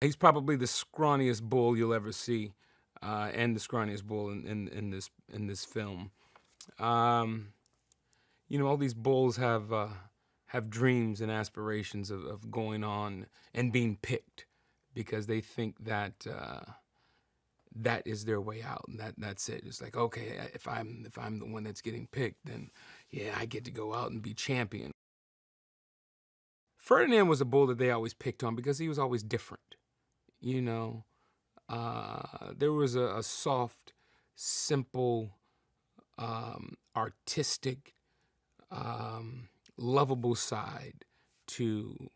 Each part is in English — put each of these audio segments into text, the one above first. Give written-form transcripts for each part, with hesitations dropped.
He's probably the scrawniest bull you'll ever see, and the scrawniest bull in this film. Um, you know, all these bulls have dreams and aspirations of going on and being picked because they think that that is their way out, and that's it. It's like, okay, if I'm the one that's getting picked, then yeah, I get to go out and be champion. Ferdinand was a bull that they always picked on because he was always different. You know, there was a soft, simple, artistic, lovable side to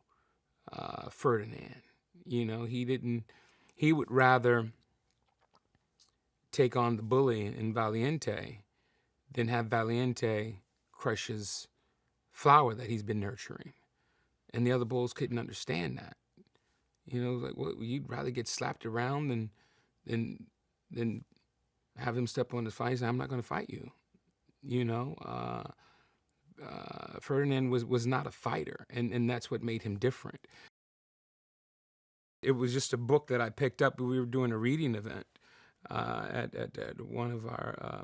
Ferdinand. You know, he would rather take on the bully in Valiente than have Valiente crush his flower that he's been nurturing. And the other bulls couldn't understand that. You know, like, what, you'd rather get slapped around than have him step on his fight and say, I'm not going to fight you. You know, Ferdinand was not a fighter, and that's what made him different. It was just a book that I picked up. We were doing a reading event at one of our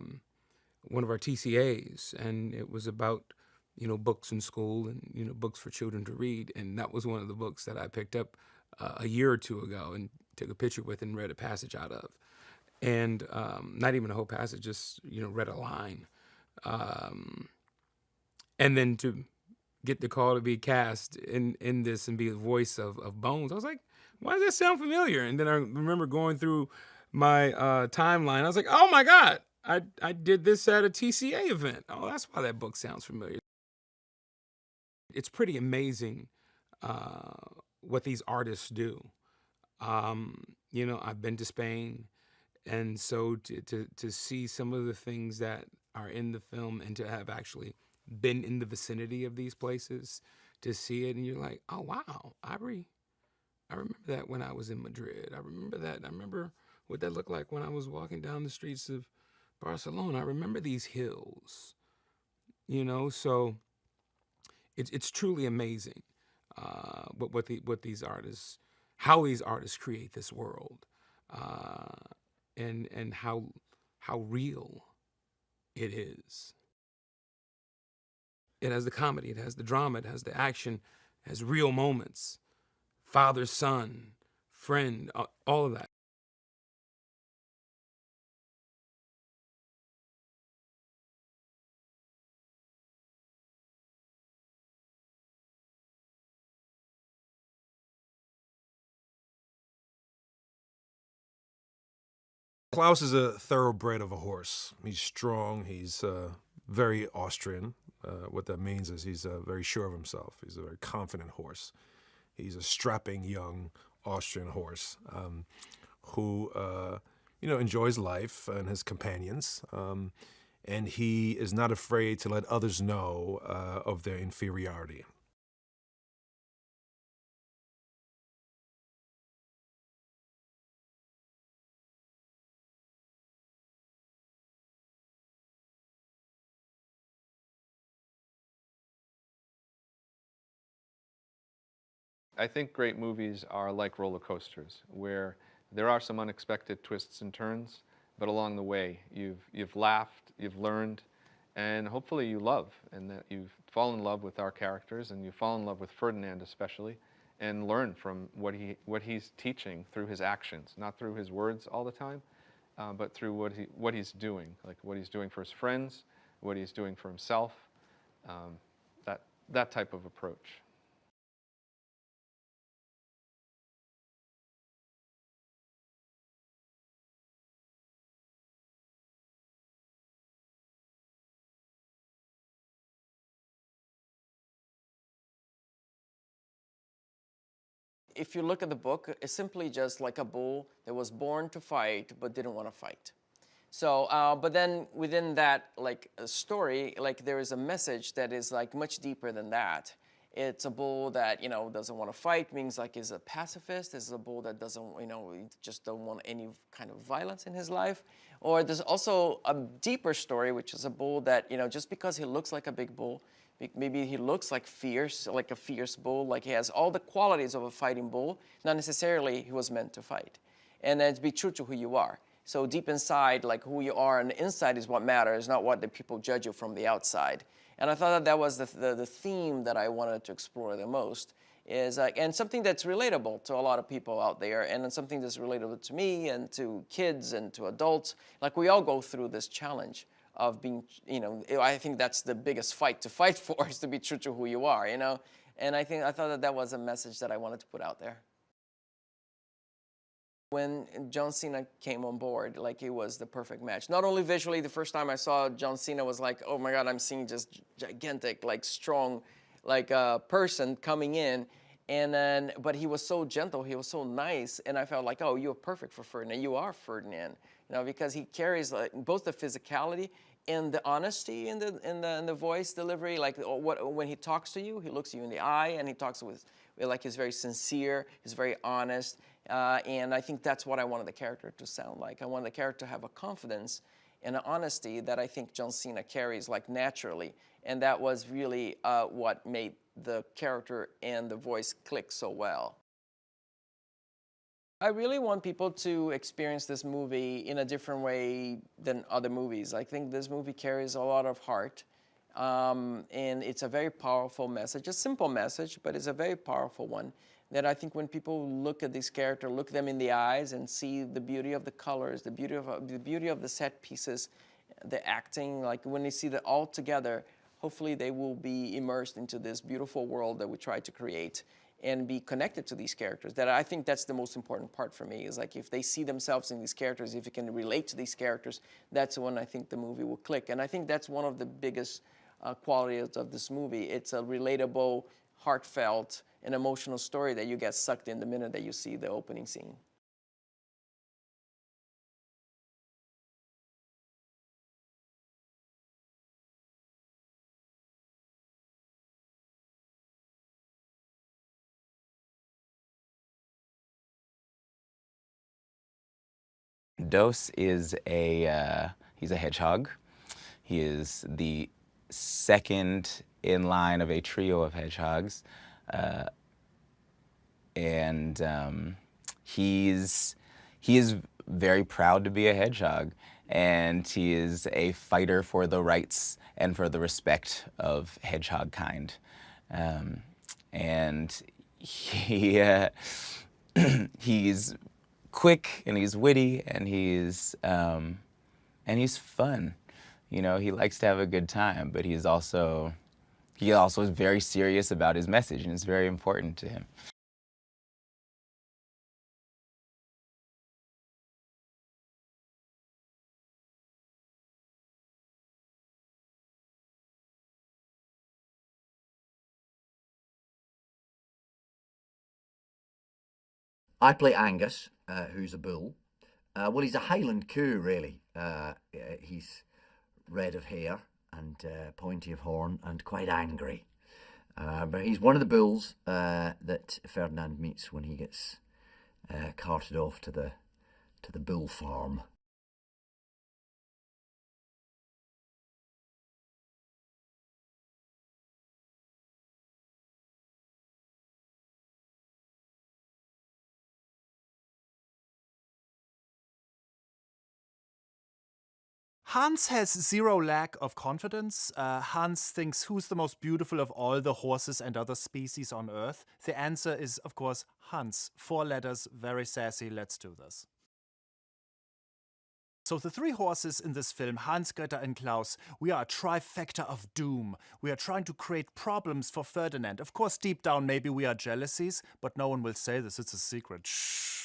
TCAs, and it was about, you know, books in school and, you know, books for children to read. And that was one of the books that I picked up a year or two ago and took a picture with and read a passage out of. And not even a whole passage, just, you know, read a line. And then to get the call to be cast in this and be the voice of Bones, I was like, why does that sound familiar? And then I remember going through my timeline. I was like, oh my God, I did this at a TCA event. Oh, that's why that book sounds familiar. It's pretty amazing what these artists do. You know, I've been to Spain, and so to see some of the things that are in the film and to have actually been in the vicinity of these places, to see it, and you're like, oh wow, I remember that when I was in Madrid. I remember that. I remember what that looked like when I was walking down the streets of Barcelona. I remember these hills, you know. So it's truly amazing what these artists, how these artists create this world, and how real it is. It has the comedy, it has the drama, it has the action, it has real moments, father, son, friend, all of that. Klaus is a thoroughbred of a horse. He's strong. He's very Austrian. What that means is he's very sure of himself. He's a very confident horse. He's a strapping young Austrian horse who, you know, enjoys life and his companions. And he is not afraid to let others know of their inferiority. I think great movies are like roller coasters, where there are some unexpected twists and turns, but along the way, you've laughed, you've learned, and hopefully you love, and that you fall in love with our characters, and you fall in love with Ferdinand especially, and learn from what he's teaching through his actions, not through his words all the time, but through what he's doing, like what he's doing for his friends, what he's doing for himself, um, that type of approach. If you look at the book, it's simply just like a bull that was born to fight but didn't want to fight. So, but then within that like story, like there is a message that is like much deeper than that. It's a bull that, you know, doesn't want to fight, means like is a pacifist. It's a bull that doesn't, you know, just don't want any kind of violence in his life. Or there's also a deeper story, which is a bull that, you know, just because he looks like a big bull Maybe he looks like fierce, like a fierce bull, like he has all the qualities of a fighting bull, not necessarily he was meant to fight. And then to be true to who you are. So deep inside, like who you are on the inside is what matters, not what the people judge you from the outside. And I thought that that was the theme that I wanted to explore the most. Is and something that's relatable to a lot of people out there, and something that's relatable to me and to kids and to adults. Like we all go through this challenge of being, you know, I think that's the biggest fight to fight for, is to be true to who you are, you know. And I thought that that was a message that I wanted to put out there. When John Cena came on board, like it was the perfect match. Not only visually, the first time I saw John Cena was like, oh my God, I'm seeing just gigantic, like strong, like person coming in. And then, but he was so gentle, he was so nice, and I felt like, oh, you're perfect for Ferdinand. You are Ferdinand, you know, because he carries like both the physicality and the honesty in the voice delivery. Like when he talks to you, he looks you in the eye, and he talks with like he's very sincere, he's very honest, and I think that's what I wanted the character to sound like. I wanted the character to have a confidence and an honesty that I think John Cena carries like naturally, and that was really what made the character and the voice click so well. I really want people to experience this movie in a different way than other movies. I think this movie carries a lot of heart, and it's a very powerful message, a simple message, but it's a very powerful one that I think when people look at this character, look them in the eyes and see the beauty of the colors, the beauty of the set pieces, the acting, like when they see that all together, hopefully they will be immersed into this beautiful world that we try to create and be connected to these characters. That I think that's the most important part for me, is like if they see themselves in these characters, if you can relate to these characters, that's when I think the movie will click. And I think that's one of the biggest qualities of this movie. It's a relatable, heartfelt, and emotional story that you get sucked in the minute that you see the opening scene. Dos is he's a hedgehog. He is the second in line of a trio of hedgehogs. He is very proud to be a hedgehog, and he is a fighter for the rights and for the respect of hedgehog kind. And he's quick, and he's witty, and he's fun. You know, he likes to have a good time, but he also is very serious about his message, and it's very important to him. I play Angus, who's a bull. Well, he's a Highland coo, really. He's red of hair and pointy of horn and quite angry. But he's one of the bulls that Ferdinand meets when he gets carted off to the bull farm. Hans has zero lack of confidence. Hans thinks, who's the most beautiful of all the horses and other species on Earth? The answer is, of course, Hans. 4 letters, very sassy, let's do this. So the 3 horses in this film, Hans, Greta and Klaus, we are a trifecta of doom. We are trying to create problems for Ferdinand. Of course, deep down, maybe we are jealousies, but no one will say this, it's a secret. Shh.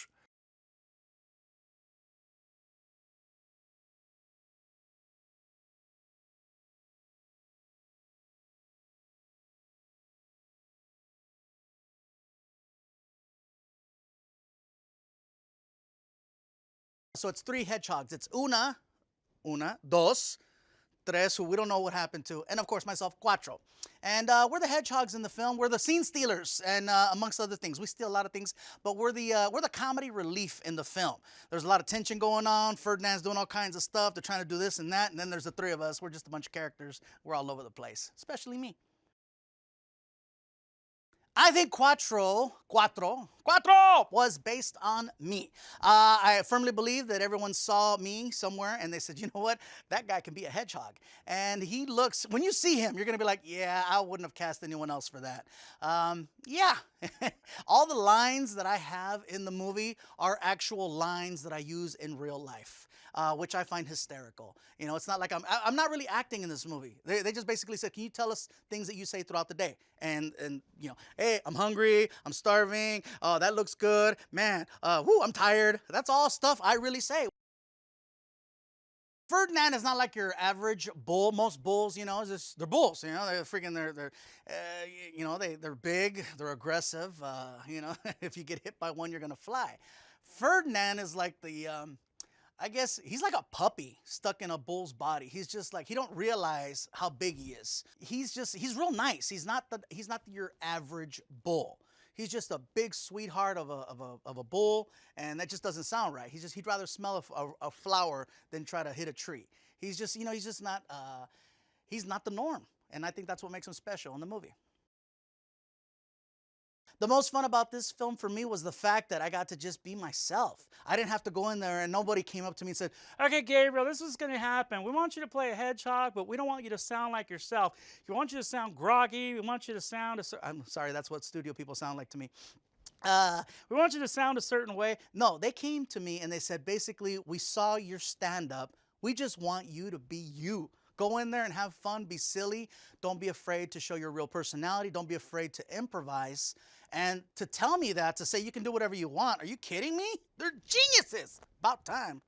So it's 3 hedgehogs. It's una, dos, tres, who we don't know what happened to, and of course myself, Cuatro. And we're the hedgehogs in the film. We're the scene stealers, and amongst other things. We steal a lot of things, but we're the comedy relief in the film. There's a lot of tension going on. Ferdinand's doing all kinds of stuff. They're trying to do this and that, and then there's the 3 of us. We're just a bunch of characters. We're all over the place, especially me. I think Cuatro was based on me. I firmly believe that everyone saw me somewhere and they said, you know what, that guy can be a hedgehog. And he looks, when you see him, you're gonna be like, yeah, I wouldn't have cast anyone else for that. Yeah, all the lines that I have in the movie are actual lines that I use in real life. Which I find hysterical. You know, it's not like I'm not really acting in this movie. They just basically said, can you tell us things that you say throughout the day? And you know, hey, I'm hungry, I'm starving, oh, that looks good, man, whoo, I'm tired. That's all stuff I really say. Ferdinand is not like your average bull. Most bulls, you know, they're bulls. You know, they're freaking, you know, they're big, they're aggressive. You know, if you get hit by one, you're gonna fly. Ferdinand is like the I guess he's like a puppy stuck in a bull's body. He's just like, he don't realize how big he is. He's real nice. He's not your average bull. He's just a big sweetheart of a bull, and that just doesn't sound right. He'd rather smell a flower than try to hit a tree. He's just, you know, he's not the norm. And I think that's what makes him special in the movie. The most fun about this film for me was the fact that I got to just be myself. I didn't have to go in there and nobody came up to me and said, okay, Gabriel, this is gonna happen. We want you to play a hedgehog, but we don't want you to sound like yourself. We want you to sound groggy. We want you to sound, I'm sorry, that's what studio people sound like to me. We want you to sound a certain way. No, they came to me and they said, basically, we saw your stand-up. We just want you to be you. Go in there and have fun, be silly. Don't be afraid to show your real personality. Don't be afraid to improvise. And to tell me that, to say you can do whatever you want, are you kidding me? They're geniuses. About time.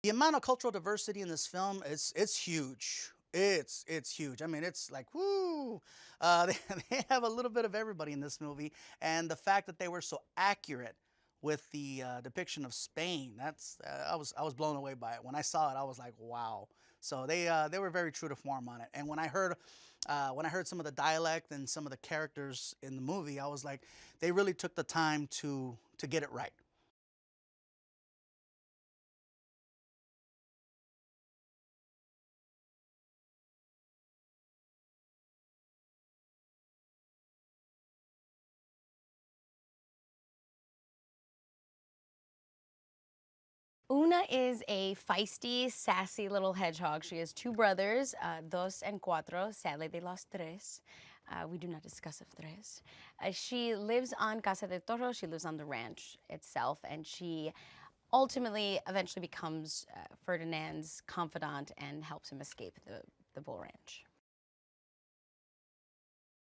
The amount of cultural diversity in this film, it's huge. It's huge. I mean, it's like, woo. They have a little bit of everybody in this movie. And the fact that they were so accurate with the depiction of Spain, I was blown away by it. When I saw it, I was like, wow. So they were very true to form on it. And when I heard some of the dialect and some of the characters in the movie, I was like, they really took the time to get it right. Una is a feisty, sassy little hedgehog. She has two brothers, Dos and Cuatro. Sadly, they lost Tres. We do not discuss of Tres. She lives on Casa de Toro. She lives on the ranch itself, and she ultimately eventually becomes Ferdinand's confidant and helps him escape the bull ranch.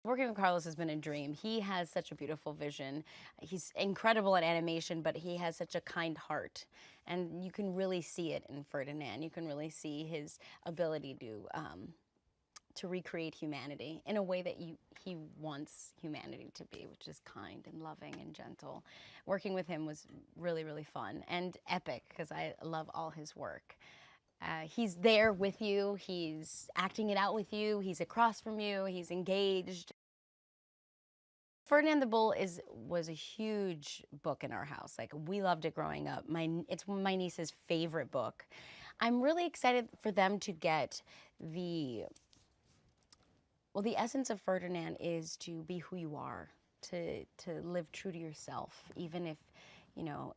Working with Carlos has been a dream. He has such a beautiful vision. He's incredible at animation, but he has such a kind heart. And you can really see it in Ferdinand. You can really see his ability to recreate humanity in a way that he wants humanity to be, which is kind and loving and gentle. Working with him was really, really fun and epic because I love all his work. He's there with you, he's acting it out with you, he's across from you, he's engaged. Ferdinand the Bull was a huge book in our house. Like, we loved it growing up. It's my niece's favorite book. I'm really excited for them to get the essence of Ferdinand is to be who you are, to live true to yourself, even if, you know,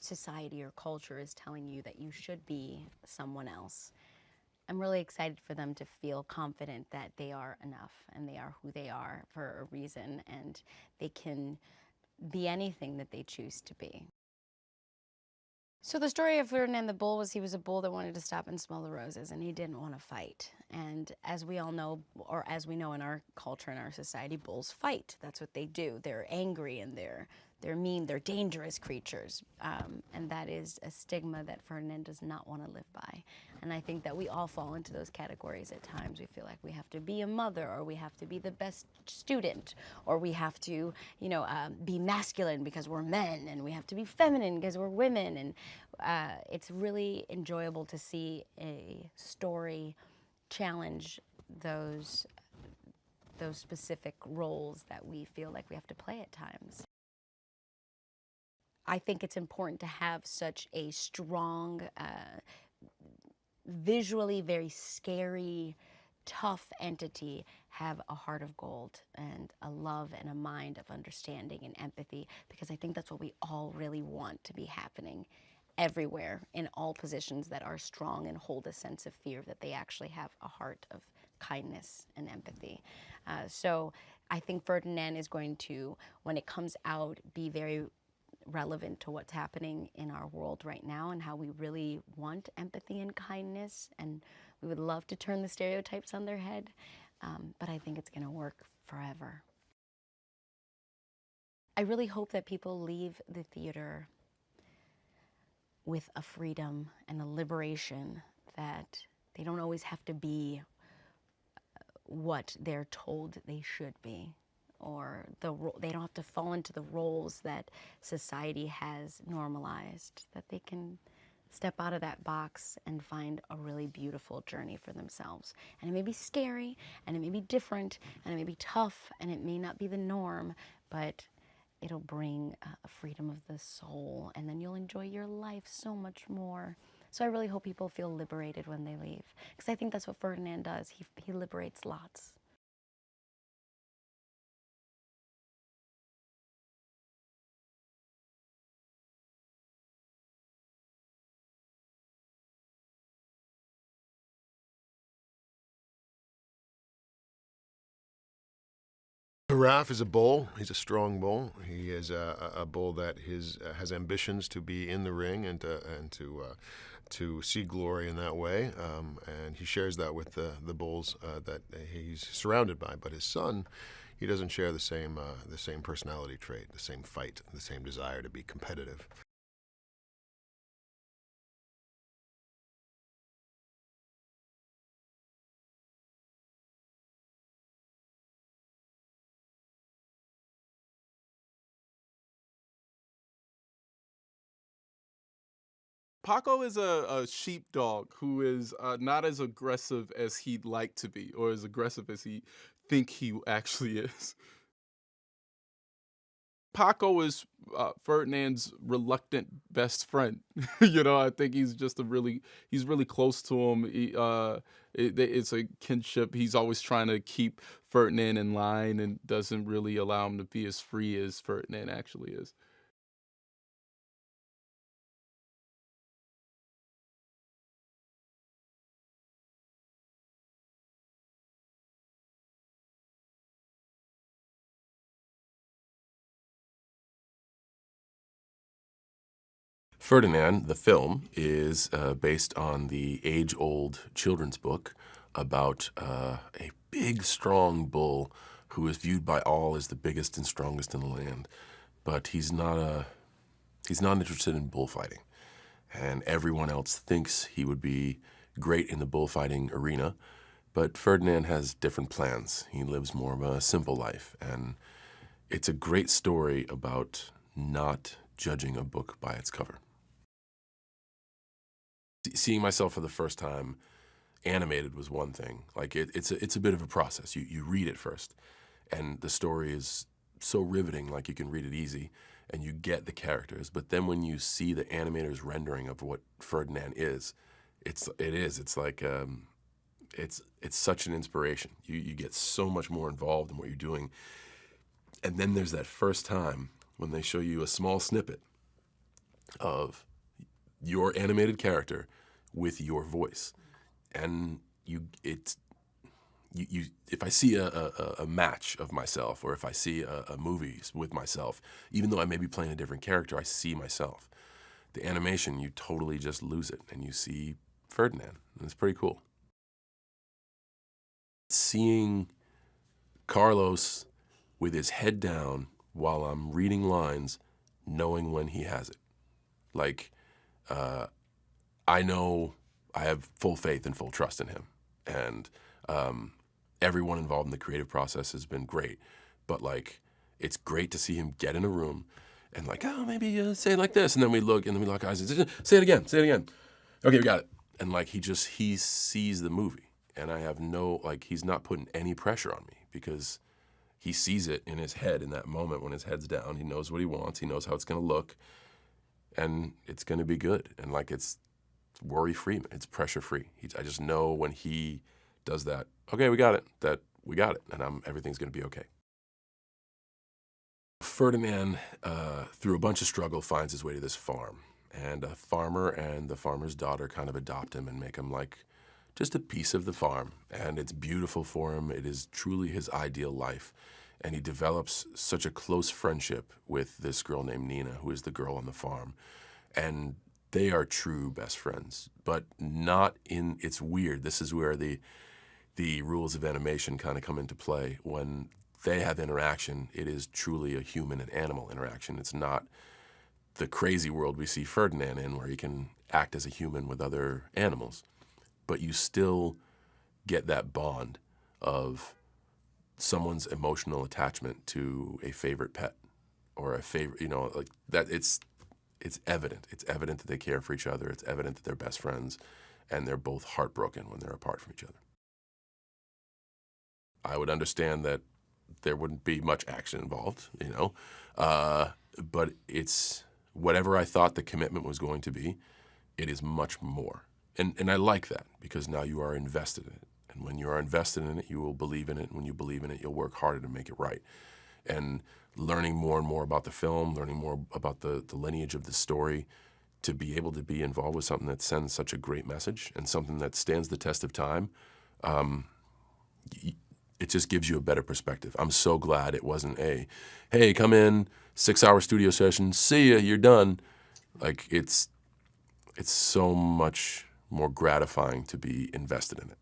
society or culture is telling you that you should be someone else. I'm really excited for them to feel confident that they are enough and they are who they are for a reason, and they can be anything that they choose to be. So the story of Ferdinand the Bull was he was a bull that wanted to stop and smell the roses, and he didn't want to fight. And as we all know, or as we know in our culture, in our society, bulls fight. That's what they do. They're angry and they're mean, they're dangerous creatures. And that is a stigma that Ferdinand does not want to live by. And I think that we all fall into those categories at times. We feel like we have to be a mother, or we have to be the best student, or we have to, you know, be masculine because we're men, and we have to be feminine because we're women. And it's really enjoyable to see a story challenge those specific roles that we feel like we have to play at times. I think it's important to have such a strong, visually very scary tough entity have a heart of gold and a love and a mind of understanding and empathy, because I think that's what we all really want to be happening everywhere in all positions that are strong and hold a sense of fear, that they actually have a heart of kindness and empathy. So I think Ferdinand is going to, when it comes out, be very relevant to what's happening in our world right now and how we really want empathy and kindness, and we would love to turn the stereotypes on their head, but I think it's going to work forever. I really hope that people leave the theater with a freedom and a liberation that they don't always have to be what they're told they should be, or they don't have to fall into the roles that society has normalized, that they can step out of that box and find a really beautiful journey for themselves. And it may be scary, and it may be different, and it may be tough, and it may not be the norm, but it'll bring a freedom of the soul, and then you'll enjoy your life so much more. So I really hope people feel liberated when they leave, because I think that's what Ferdinand does. He liberates lots. Raf is a bull. He's a strong bull. He is a bull that has ambitions to be in the ring and to see glory in that way. And he shares that with the bulls that he's surrounded by. But his son, he doesn't share the same personality trait, the same fight, the same desire to be competitive. Paco is a sheepdog who is not as aggressive as he'd like to be, or as aggressive as he think he actually is. Paco is Ferdinand's reluctant best friend. You know, I think he's just he's really close to him. It's a kinship. He's always trying to keep Ferdinand in line and doesn't really allow him to be as free as Ferdinand actually is. Ferdinand, the film, is based on the age-old children's book about a big, strong bull who is viewed by all as the biggest and strongest in the land. But he's not interested in bullfighting. And everyone else thinks he would be great in the bullfighting arena. But Ferdinand has different plans. He lives more of a simple life. And it's a great story about not judging a book by its cover. Seeing myself for the first time animated was one thing. Like it's a bit of a process. You read it first, and the story is so riveting, like you can read it easy, and you get the characters. But then when you see the animator's rendering of what Ferdinand is, it's like it's such an inspiration. You get so much more involved in what you're doing. And then there's that first time when they show you a small snippet of your animated character with your voice. And if I see a match of myself, or if I see a movie with myself, even though I may be playing a different character, I see myself. The animation, you totally just lose it, and you see Ferdinand, and it's pretty cool. Seeing Carlos with his head down while I'm reading lines, knowing when he has it. Like, I know I have full faith and full trust in him. And everyone involved in the creative process has been great. But, like, it's great to see him get in a room and, like, oh, maybe say it like this. And then we look eyes and say it again. Okay, we got it. And, like, he sees the movie. And I have he's not putting any pressure on me, because he sees it in his head in that moment when his head's down. He knows what he wants. He knows how it's going to look. And it's going to be good. And, like, it's worry-free. It's pressure-free. I just know when he does that, okay, we got it, that we got it, and everything's going to be okay. Ferdinand, through a bunch of struggle, finds his way to this farm. And a farmer and the farmer's daughter kind of adopt him and make him like just a piece of the farm. And it's beautiful for him. It is truly his ideal life. And he develops such a close friendship with this girl named Nina, who is the girl on the farm. And they are true best friends, but not in, it's weird. This is where the rules of animation kind of come into play. When they have interaction, it is truly a human and animal interaction. It's not the crazy world we see Ferdinand in, where he can act as a human with other animals. But you still get that bond of someone's emotional attachment to a favorite pet or a favorite, like that. It's evident. It's evident that they care for each other. It's evident that they're best friends, and they're both heartbroken when they're apart from each other. I would understand that there wouldn't be much action involved, but it's whatever I thought the commitment was going to be, it is much more. And I like that, because now you are invested in it. And when you are invested in it, you will believe in it. And when you believe in it, you'll work harder to make it right. And learning more and more about the film, learning more about the lineage of the story, to be able to be involved with something that sends such a great message and something that stands the test of time, it just gives you a better perspective. I'm so glad it wasn't hey, come in, 6-hour studio session, see ya, you're done. Like, it's so much more gratifying to be invested in it.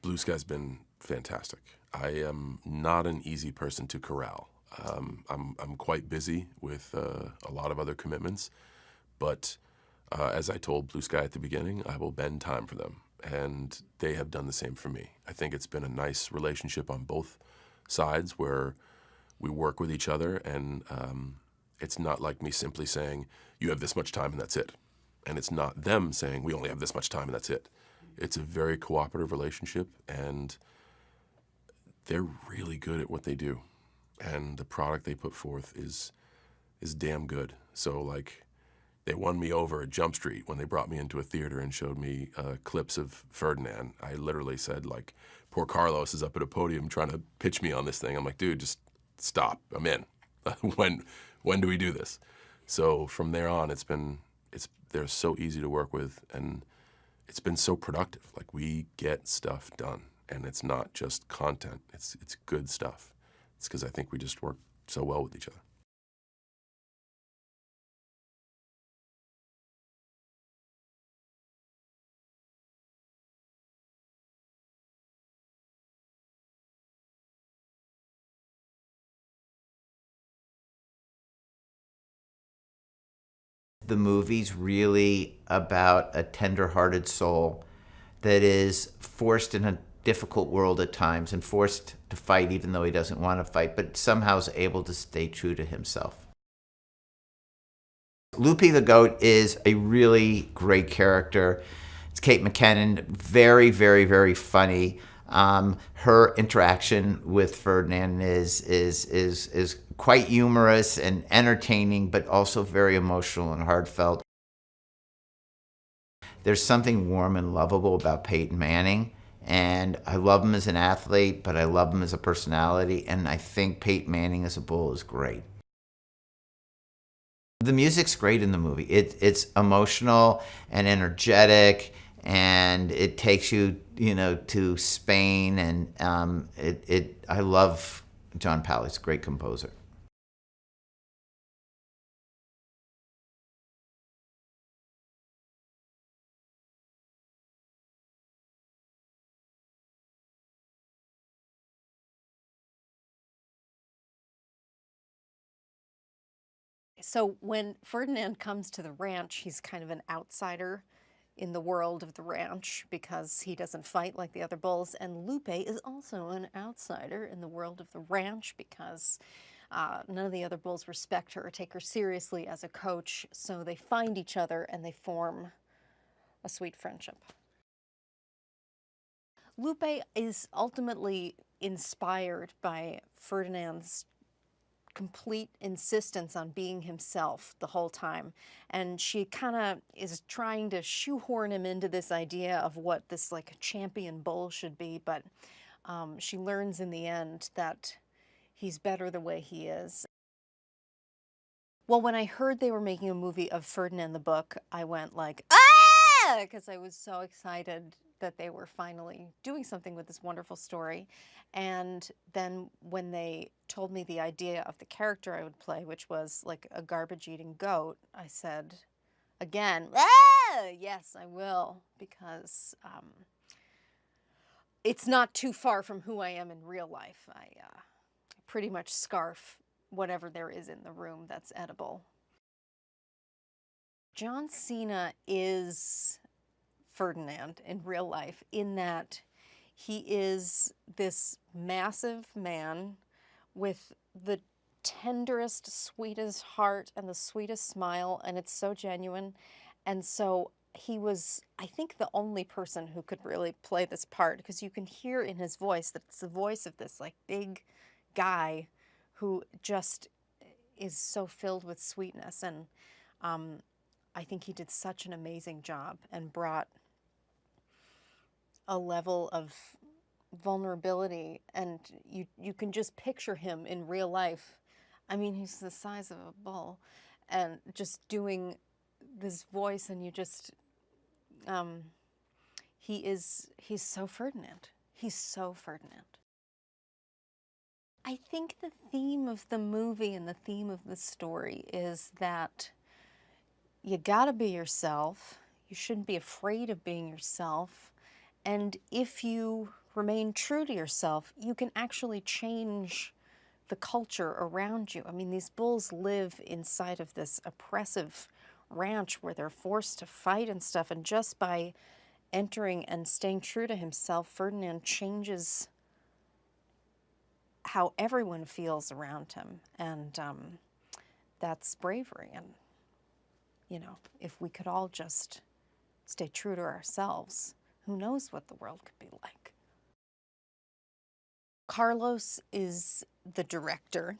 Blue Sky's been fantastic. I am not an easy person to corral. I'm quite busy with a lot of other commitments, but as I told Blue Sky at the beginning, I will bend time for them, and they have done the same for me. I think it's been a nice relationship on both sides where we work with each other, and it's not like me simply saying, you have this much time and that's it. And it's not them saying, we only have this much time and that's it. It's a very cooperative relationship, and they're really good at what they do. And the product they put forth is damn good. So, like, they won me over at Jump Street when they brought me into a theater and showed me clips of Ferdinand. I literally said, like, poor Carlos is up at a podium trying to pitch me on this thing. I'm like, dude, just stop. I'm in. When do we do this? So from there on, they're so easy to work with, and it's been so productive. Like, we get stuff done, and it's not just content. It's good stuff. It's because I think we just work so well with each other. The movie's really about a tender-hearted soul that is forced in a difficult world at times and forced to fight even though he doesn't want to fight, but somehow is able to stay true to himself. Loopy the goat is a really great character. It's Kate McKinnon, very, very, very funny. Her interaction with Ferdinand is quite humorous and entertaining, but also very emotional and heartfelt. There's something warm and lovable about Peyton Manning, and I love him as an athlete, but I love him as a personality, and I think Peyton Manning as a bull is great. The music's great in the movie. It's emotional and energetic, and it takes you, to Spain, and I love John Powell. He's a great composer. So when Ferdinand comes to the ranch, he's kind of an outsider in the world of the ranch because he doesn't fight like the other bulls. And Lupe is also an outsider in the world of the ranch because none of the other bulls respect her or take her seriously as a coach. So they find each other and they form a sweet friendship. Lupe is ultimately inspired by Ferdinand's complete insistence on being himself the whole time. And she kind of is trying to shoehorn him into this idea of what this like champion bull should be, but she learns in the end that he's better the way he is. Well, when I heard they were making a movie of Ferdinand the book, I went like, ah! Because I was so excited that they were finally doing something with this wonderful story. And then when they told me the idea of the character I would play, which was like a garbage-eating goat, I said again, ah! Yes, I will, because it's not too far from who I am in real life. I pretty much scarf whatever there is in the room that's edible. John Cena is Ferdinand in real life, in that he is this massive man with the tenderest, sweetest heart and the sweetest smile, and it's so genuine. And so he was, I think, the only person who could really play this part, because you can hear in his voice that it's the voice of this like big guy who just is so filled with sweetness. And I think he did such an amazing job and brought a level of vulnerability, and you can just picture him in real life. I mean, he's the size of a bull, and just doing this voice, and you just, he's so Ferdinand. He's so Ferdinand. I think the theme of the movie and the theme of the story is that you gotta be yourself. You shouldn't be afraid of being yourself. And if you remain true to yourself, you can actually change the culture around you. I mean, these bulls live inside of this oppressive ranch where they're forced to fight and stuff. And just by entering and staying true to himself, Ferdinand changes how everyone feels around him. And that's bravery. And, you know, if we could all just stay true to ourselves, who knows what the world could be like. Carlos is the director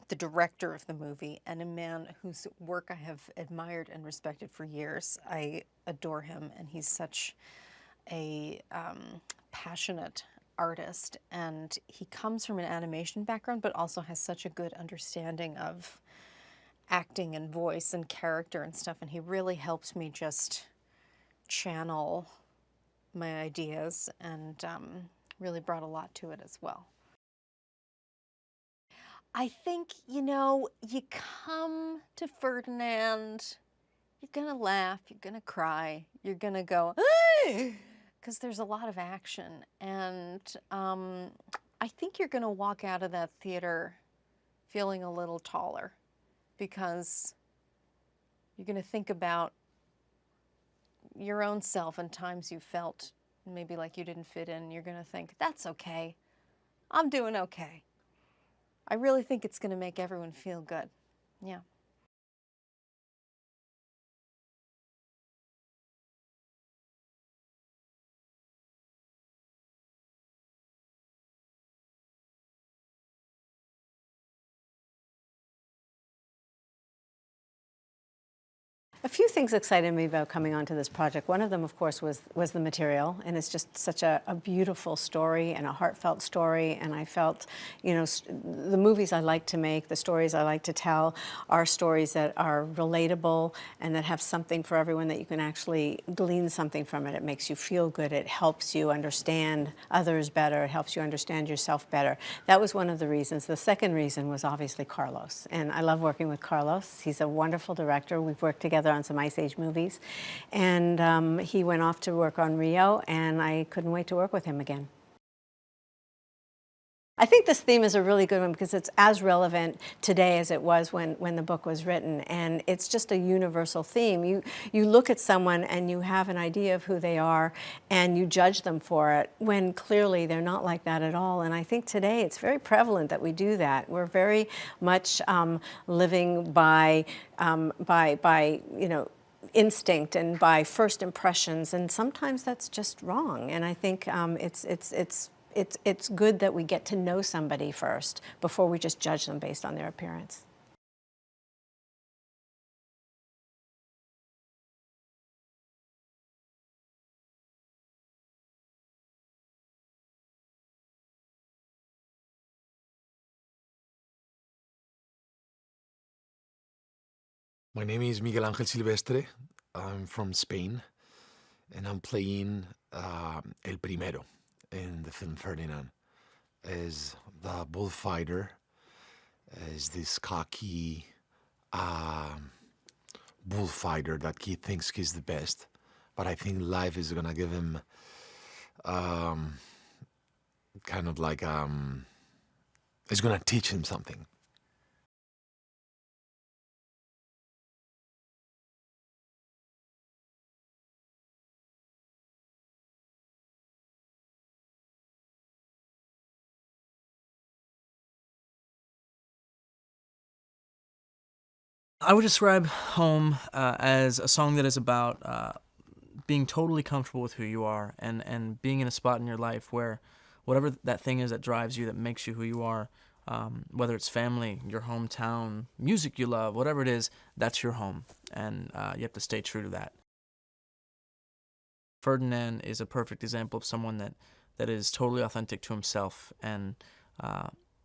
of the movie, and a man whose work I have admired and respected for years. I adore him, and he's such a passionate artist, and he comes from an animation background, but also has such a good understanding of acting and voice and character and stuff, and he really helps me just channel my ideas, and really brought a lot to it as well. I think, you know, you come to Ferdinand, you're gonna laugh, you're gonna cry, you're gonna go, because there's a lot of action. And I think you're gonna walk out of that theater feeling a little taller, because you're gonna think about your own self and times you felt maybe like you didn't fit in. You're gonna think, that's okay, I'm doing okay. I really think it's gonna make everyone feel good. Yeah. A few things excited me about coming onto this project. One of them, of course, was the material, and it's just such a beautiful story and a heartfelt story. And I felt, you know, the movies I like to make, the stories I like to tell, are stories that are relatable and that have something for everyone, that you can actually glean something from it. It makes you feel good. It helps you understand others better. It helps you understand yourself better. That was one of the reasons. The second reason was obviously Carlos, and I love working with Carlos. He's a wonderful director. We've worked together on some Ice Age movies, and he went off to work on Rio, and I couldn't wait to work with him again. I think this theme is a really good one because it's as relevant today as it was when the book was written, and it's just a universal theme. You look at someone and you have an idea of who they are and you judge them for it, when clearly they're not like that at all. And I think today it's very prevalent that we do that. We're very much living by you know, instinct and by first impressions, and sometimes that's just wrong. And I think it's good that we get to know somebody first before we just judge them based on their appearance. My name is Miguel Ángel Silvestre. I'm from Spain, and I'm playing El Primero in the film Ferdinand as the bullfighter, as this cocky bullfighter that he thinks he's the best, but I think life is gonna give him kind of like it's gonna teach him something. I would describe Home as a song that is about being totally comfortable with who you are and being in a spot in your life where whatever that thing is that drives you, that makes you who you are, whether it's family, your hometown, music you love, whatever it is, that's your home. And you have to stay true to that. Ferdinand is a perfect example of someone that is totally authentic to himself, and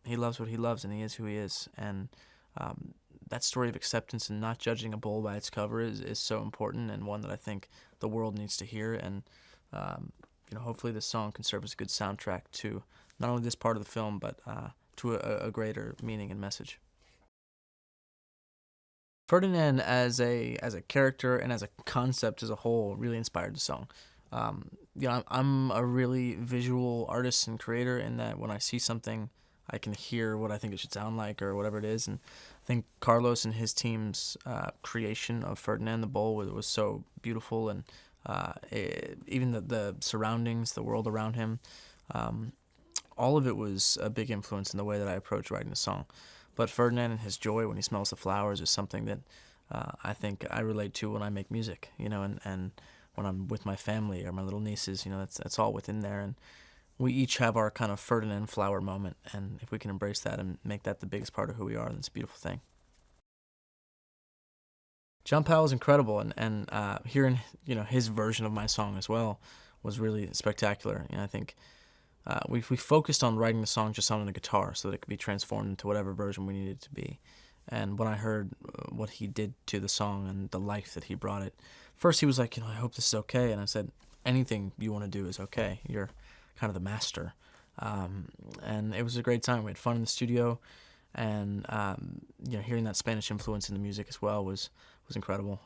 he loves what he loves, and he is who he is. And that story of acceptance and not judging a bull by its cover is so important, and one that I think the world needs to hear. And hopefully this song can serve as a good soundtrack to not only this part of the film, but to a greater meaning and message. Ferdinand as a character and as a concept as a whole really inspired the song. I'm a really visual artist and creator in that when I see something, I can hear what I think it should sound like or whatever it is. And I think Carlos and his team's creation of Ferdinand the Bull was so beautiful, and even the surroundings, the world around him, all of it was a big influence in the way that I approach writing the song. But Ferdinand and his joy when he smells the flowers is something that I think I relate to when I make music, and when I'm with my family or my little nieces, that's all within there. And we each have our kind of Ferdinand flower moment, and if we can embrace that and make that the biggest part of who we are, then it's a beautiful thing. John Powell is incredible, and hearing his version of my song as well was really spectacular. I think we focused on writing the song just on the guitar so that it could be transformed into whatever version we needed it to be. And when I heard what he did to the song and the life that he brought it, first he was like, I hope this is okay. And I said, anything you want to do is okay. You're kind of the master. And it was a great time. We had fun in the studio, and hearing that Spanish influence in the music as well was incredible.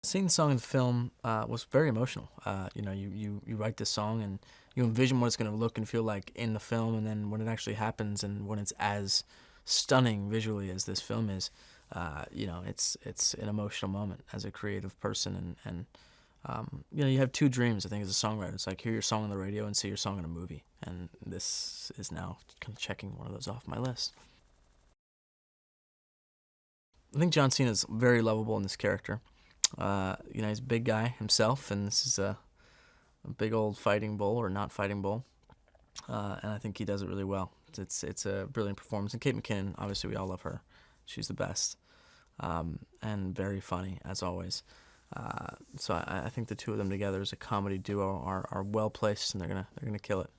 Seeing the song in the film was very emotional. You write this song and you envision what it's going to look and feel like in the film, and then when it actually happens and when it's as stunning visually as this film is, it's an emotional moment as a creative person. And you have two dreams, I think, as a songwriter. It's like hear your song on the radio and see your song in a movie, and this is now kind of checking one of those off my list. I think John Cena is very lovable in this character. He's a big guy himself, and this is a big old fighting bull or not fighting bull, and I think he does it really well. It's a brilliant performance, and Kate McKinnon, obviously we all love her. She's the best, and very funny as always. So I think the two of them together as a comedy duo are well placed, and they're gonna kill it.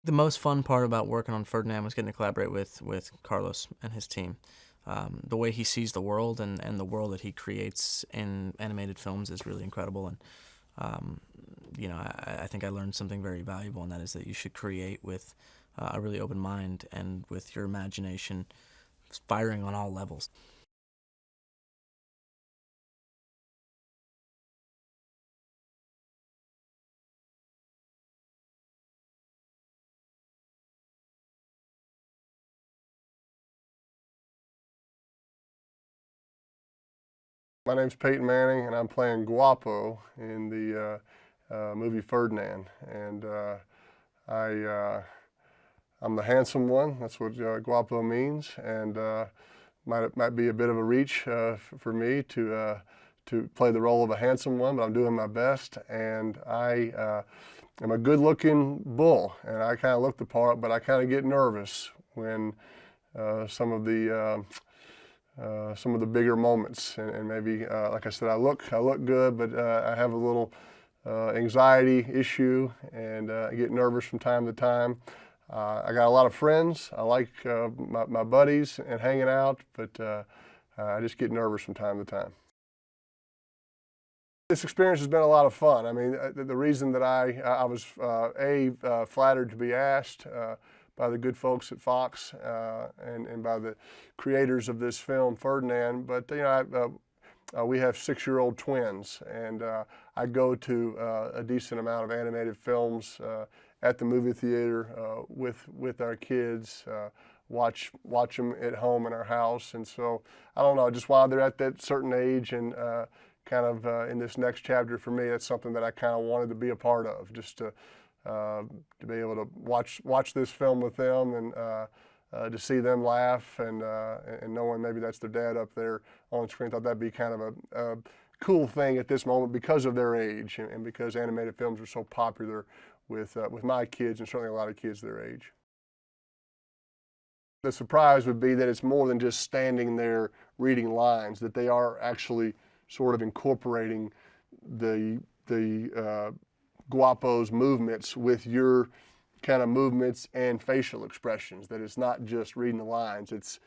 The most fun part about working on Ferdinand was getting to collaborate with Carlos and his team. The way he sees the world and the world that he creates in animated films is really incredible. And I think I learned something very valuable, and that is that you should create with a really open mind and with your imagination firing on all levels. My name's Peyton Manning, and I'm playing Guapo in the movie Ferdinand. And I'm the handsome one. That's what Guapo means. And might be a bit of a reach for me to play the role of a handsome one, but I'm doing my best. And I am a good-looking bull, and I kind of look the part, but I kind of get nervous when some of the bigger moments, and maybe like I said, I look good, but I have a little anxiety issue, and I get nervous from time to time. I got a lot of friends. I like my buddies and hanging out, but I just get nervous from time to time. This experience has been a lot of fun. I mean, the reason that I was flattered to be asked by the good folks at Fox and by the creators of this film, Ferdinand. But you know, we have 6-year-old twins, and I go to a decent amount of animated films at the movie theater with our kids. Watch them at home in our house, and so I don't know. Just while they're at that certain age and kind of in this next chapter for me, it's something that I kind of wanted to be a part of, just to be able to watch this film with them and to see them laugh and knowing maybe that's their dad up there on screen. Thought that'd be kind of a cool thing at this moment because of their age and because animated films are so popular with my kids and certainly a lot of kids their age. The surprise would be that it's more than just standing there reading lines, that they are actually sort of incorporating the Guapo's movements with your kind of movements and facial expressions, that it's not just reading the lines, it's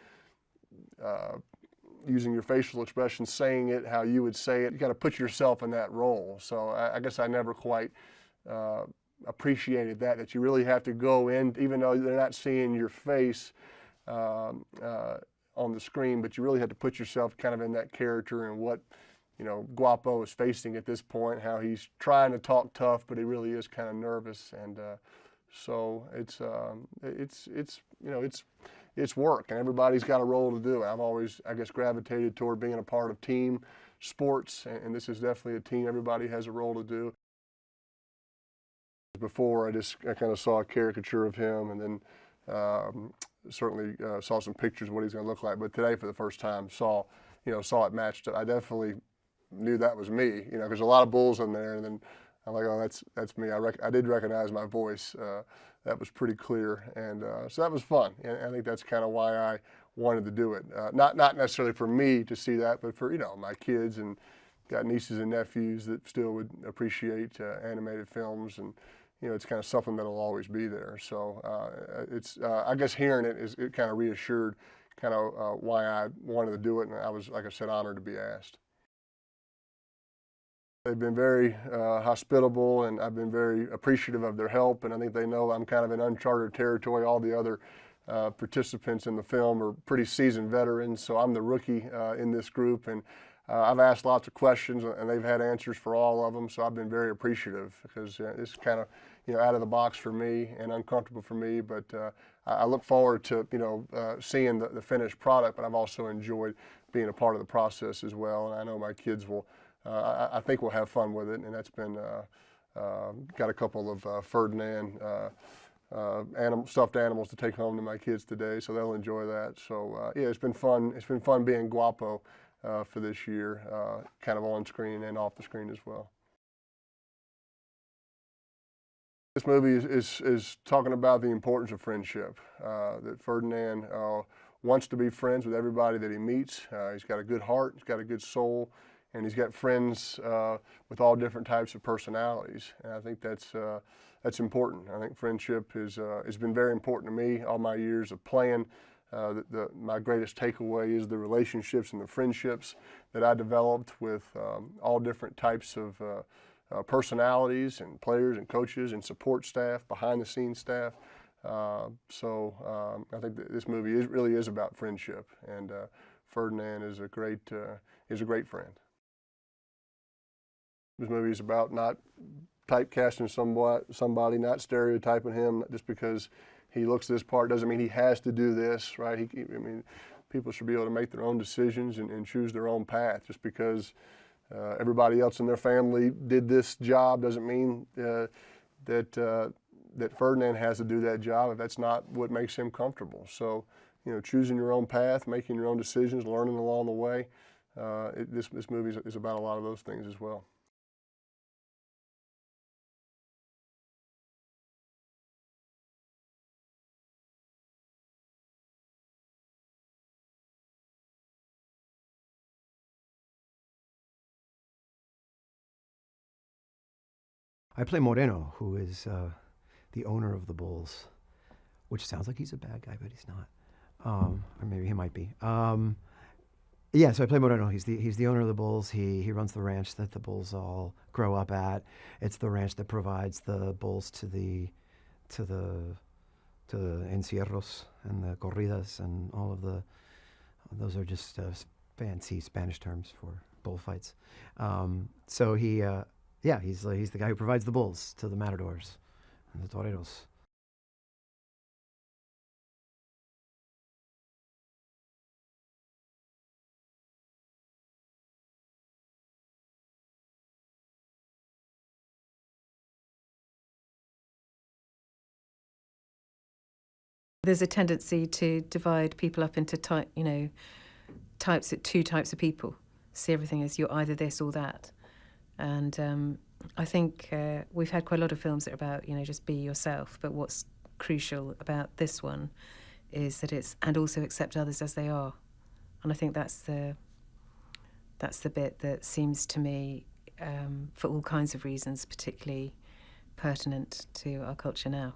using your facial expressions, saying it how you would say it. You got to put yourself in that role. So I guess I never quite appreciated that you really have to go in, even though they're not seeing your face on the screen, but you really have to put yourself kind of in that character and what, you know, Guapo is facing at this point, how he's trying to talk tough, but he really is kind of nervous. And so it's you know, it's work, and everybody's got a role to do. I've always, I guess, gravitated toward being a part of team sports, and this is definitely a team. Everybody has a role to do. Before, I kind of saw a caricature of him, and then certainly saw some pictures of what he's going to look like. But today, for the first time, saw it matched up. I definitely knew that was me, you know, because a lot of bulls in there, and then I'm like, oh, that's me. I did recognize my voice. That was pretty clear, and so that was fun. And I think that's kind of why I wanted to do it. Not necessarily for me to see that, but for, you know, my kids, and got nieces and nephews that still would appreciate animated films, and you know, it's kind of something that'll always be there. So it's I guess hearing it kind of reassured kind of why I wanted to do it, and I was, like I said, honored to be asked. They've been very hospitable, and I've been very appreciative of their help, and I think they know I'm kind of in uncharted territory. All the other participants in the film are pretty seasoned veterans, so I'm the rookie in this group, and I've asked lots of questions, and they've had answers for all of them, so I've been very appreciative, because it's kind of, you know, out of the box for me and uncomfortable for me, but I look forward to, you know, seeing the finished product, but I've also enjoyed being a part of the process as well, and I know my kids will, I think we'll have fun with it, and that's been, got a couple of Ferdinand stuffed animals to take home to my kids today, so they'll enjoy that. So yeah, it's been fun. It's been fun being Guapo for this year, kind of on screen and off the screen as well. This movie is talking about the importance of friendship, that Ferdinand wants to be friends with everybody that he meets. He's got a good heart, he's got a good soul, and he's got friends with all different types of personalities. And I think that's important. I think friendship has been very important to me all my years of playing. My greatest takeaway is the relationships and the friendships that I developed with all different types of personalities and players and coaches and support staff, behind the scenes staff. So I think that this movie really is about friendship, and Ferdinand is a great friend. This movie is about not typecasting somebody, not stereotyping him just because he looks this part doesn't mean he has to do this, right? I mean, people should be able to make their own decisions and choose their own path. Just because everybody else in their family did this job doesn't mean that Ferdinand has to do that job if that's not what makes him comfortable. So, you know, choosing your own path, making your own decisions, learning along the way. This movie is about a lot of those things as well. I play Moreno, who is the owner of the bulls. which sounds like he's a bad guy, but he's not. Or maybe he might be. Yeah, so I play Moreno. He's the owner of the bulls. He runs the ranch that the bulls all grow up at. It's the ranch that provides the bulls to the encierros and the corridas and all of the. Those are just fancy Spanish terms for bullfights. So he's the guy who provides the bulls to the matadors and the toreros. There's a tendency to divide people up into two types of people. See everything as you're either this or that. And I think we've had quite a lot of films that are about, just be yourself. But what's crucial about this one is that and also accept others as they are. And I think that's the bit that seems to me, for all kinds of reasons, particularly pertinent to our culture now.